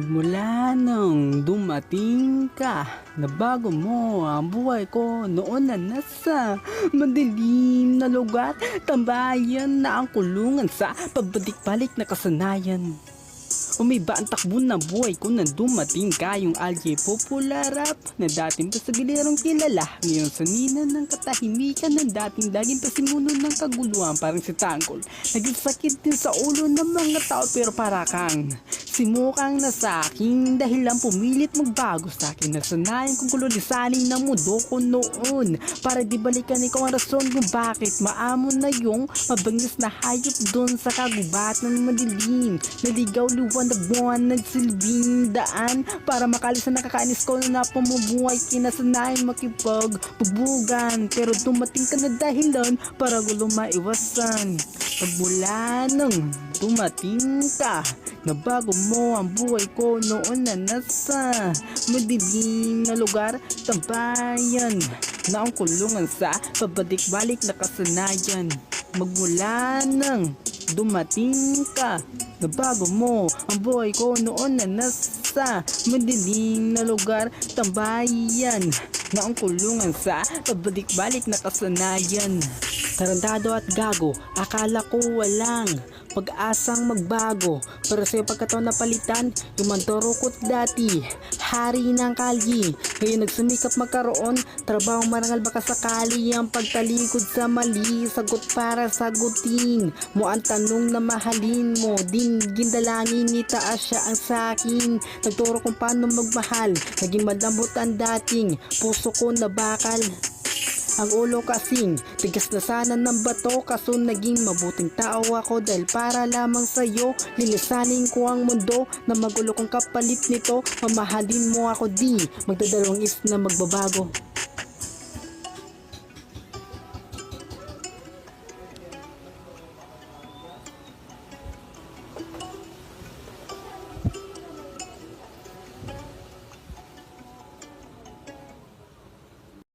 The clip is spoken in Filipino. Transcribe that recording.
Magmula nung dumating ka, nabago mo ang buhay ko noon na nasa madilim na lugar. Tambayan na ang kulungan sa pabalik-balik na kasanayan. Umiba ang takbo ng buhay ko nang dumating ka. Yung algae popular rap na dating pa sa bilirong kilala, ngayon sa nina ng katahimikan ng dating daging pasimuno ng kaguluhan. Parang si Tangkol, naging sakit din sa ulo ng mga tao, pero para kang simukang na sa akin dahil lang pumilit magbago sa akin. Nasanayan kong kulunisanin ng mundo ko noon para di balikan ikaw ang rason kung bakit maamon na yung mabangis na hayop doon sa kagubatan ng madilim. Naligaw luwan na buwan, nagsilbing daan para makalis na nakakainis ko na pamumuhay. Kinasanayan makipagbubugan, pero dumating ka na dahilan para gulo maiwasan. Pagmula nung dumating ka, nabago mo ang buhay ko noon na nasa madilim na lugar. Tambayan na ang kulungan sa pabalik-balik na kasanayan. Magmula nang dumating ka, nabago mo ang buhay ko noon na nasa madilim na lugar. Tambayan na ang kulungan sa pabalik-balik na kasanayan. Tarantado at gago, akala ko walang pag-asang magbago, pero sa'yo pagkataon na palitan yung mantorokot dati, hari ng kalye. Ngayon nagsumikap magkaroon trabaho, marangal baka sakali ang pagtalikod sa mali. Sagot para sagutin mo ang tanong na mahalin mo, din gindalangin ni taas siya ang sakin. Nagturo kung paano magmahal, naging malambot ang dating puso ko na bakal. Ang ulo kasing tigas na sana ng bato, kaso naging mabuting tao ako dahil para lamang sa'yo lilisanin ko ang mundo na magulo kong kapalit nito. Mamahalin mo ako, di magdadalawang is na magbabago.